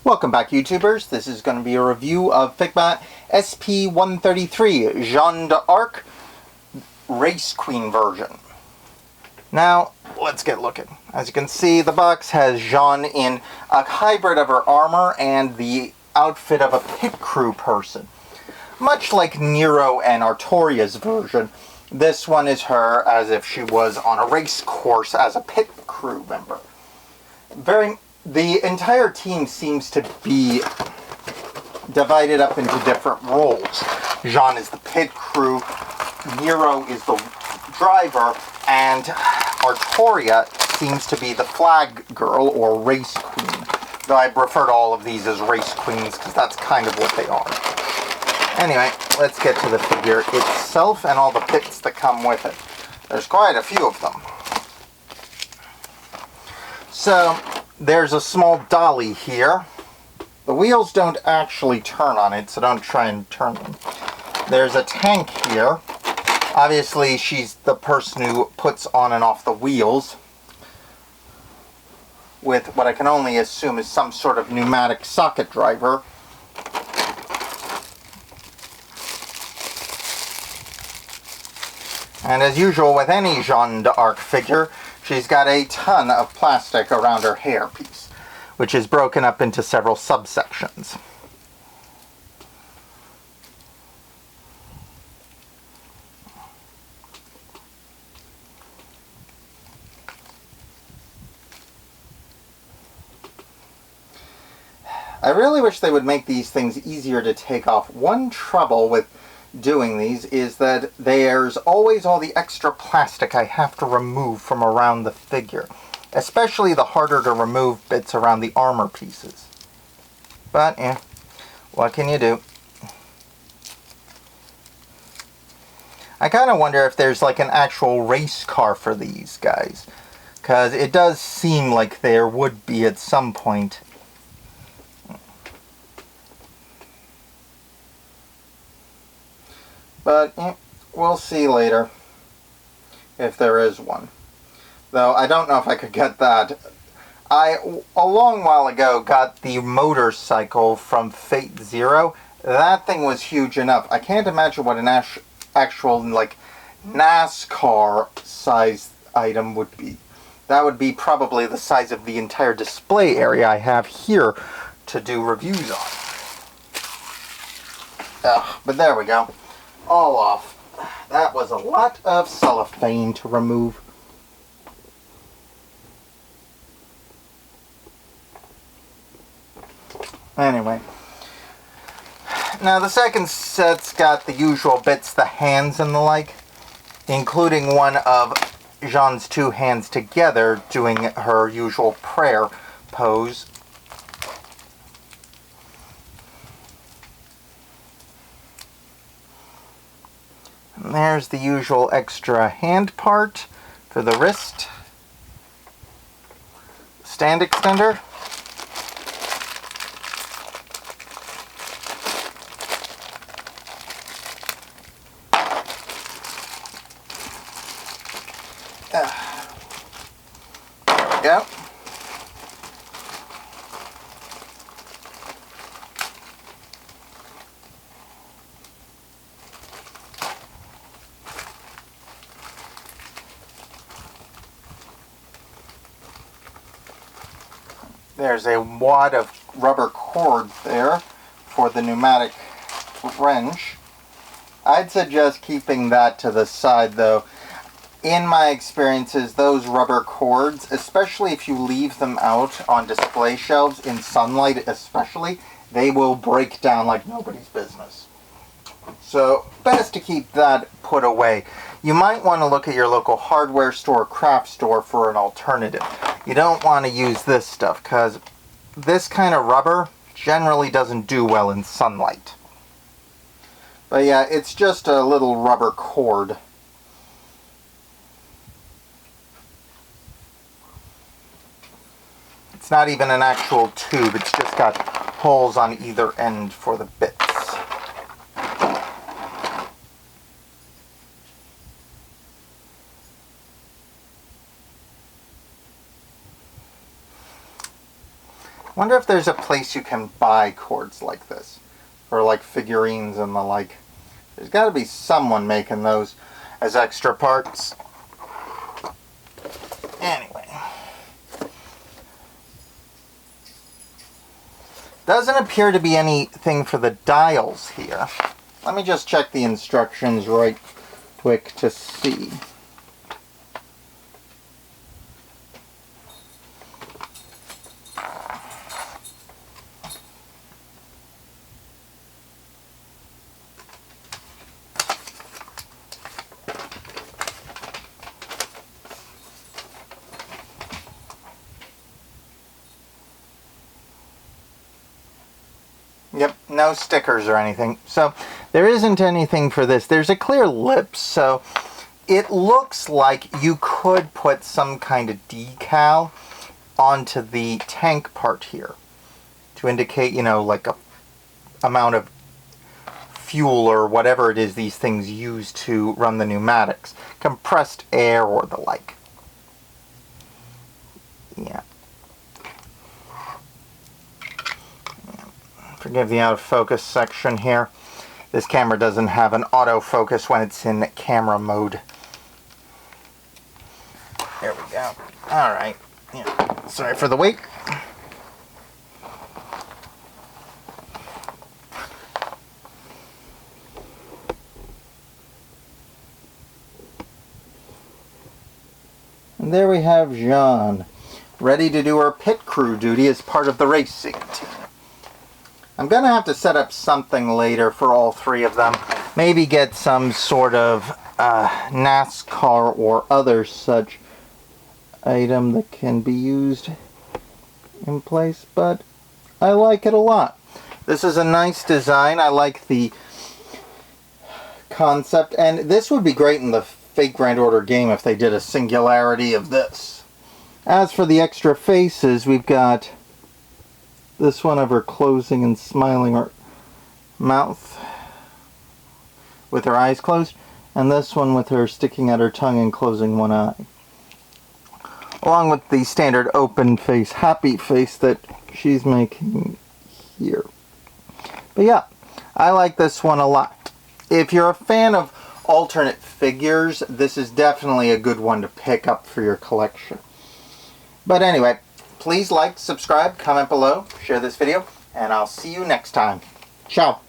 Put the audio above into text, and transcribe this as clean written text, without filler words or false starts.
Welcome back, YouTubers. This is going to be a review of Figma SP 133 Jeanne d'Arc Race Queen version. Now, let's get looking. As you can see, the box has Jeanne in a hybrid of her armor and the outfit of a pit crew person. Much like Nero and Artoria's version, this one is her as if she was on a race course as a pit crew member. The entire team seems to be divided up into different roles. Jeanne is the pit crew, Nero is the driver, and Artoria seems to be the flag girl or race queen. Though I refer to all of these as race queens because that's kind of what they are. Anyway, let's get to the figure itself and all the bits that come with it. There's quite a few of them. So, there's a small dolly here. The wheels don't actually turn on it, so don't try and turn them. There's a tank here. Obviously, she's the person who puts on and off the wheels with what I can only assume is some sort of pneumatic socket driver. And as usual with any Jeanne d'Arc figure, she's got a ton of plastic around her hairpiece, which is broken up into several subsections. I really wish they would make these things easier to take off. One trouble with doing these is that there's always all the extra plastic I have to remove from around the figure, especially the harder to remove bits around the armor pieces. But yeah, what can you do? I kind of wonder if there's like an actual race car for these guys, because it does seem like there would be at some point. But we'll see later if there is one. Though I don't know if I could get that. I, a long while ago, got the motorcycle from Fate Zero. That thing was huge enough. I can't imagine what an actual, like, NASCAR size item would be. That would be probably the size of the entire display area I have here to do reviews on. But there we go. All off. That was a lot of cellophane to remove. Anyway. Now the second set's got the usual bits, the hands and the like, including one of Jeanne's two hands together doing her usual prayer pose. And there's the usual extra hand part for the wrist. Stand extender. Yep. There's a wad of rubber cord there for the pneumatic wrench. I'd suggest keeping that to the side though. In my experiences, those rubber cords, especially if you leave them out on display shelves in sunlight especially, they will break down like nobody's business. So, best to keep that put away. You might want to look at your local hardware store or craft store for an alternative. You don't want to use this stuff because this kind of rubber generally doesn't do well in sunlight. But yeah, it's just a little rubber cord. It's not even an actual tube, it's just got holes on either end for the bits. wonder if there's a place you can buy cords like this. For like figurines and the like. There's got to be someone making those as extra parts. Anyway. Doesn't appear to be anything for the dials here. Let me just check the instructions right quick to see. Yep, no stickers or anything. So there isn't anything for this. There's a clear lip, so it looks like you could put some kind of decal onto the tank part here to indicate, you know, like a amount of fuel or whatever it is these things use to run the pneumatics. Compressed air or the like. Yeah. Forgive the out of focus section here. This camera doesn't have an autofocus when it's in camera mode. There we go. Alright. Yeah. Sorry for the wait. And there we have Jeanne, ready to do her pit crew duty as part of the racing team. I'm going to have to set up something later for all three of them. Maybe get some sort of NASCAR or other such item that can be used in place, but I like it a lot. This is a nice design. I like the concept, and this would be great in the Fake Grand Order game if they did a singularity of this. As for the extra faces, we've got this one of her closing and smiling her mouth with her eyes closed, and this one with her sticking out her tongue and closing one eye. Along with the standard open face, happy face that she's making here. But yeah, I like this one a lot. If you're a fan of alternate figures, this is definitely a good one to pick up for your collection. But anyway, please like, subscribe, comment below, share this video, and I'll see you next time. Ciao.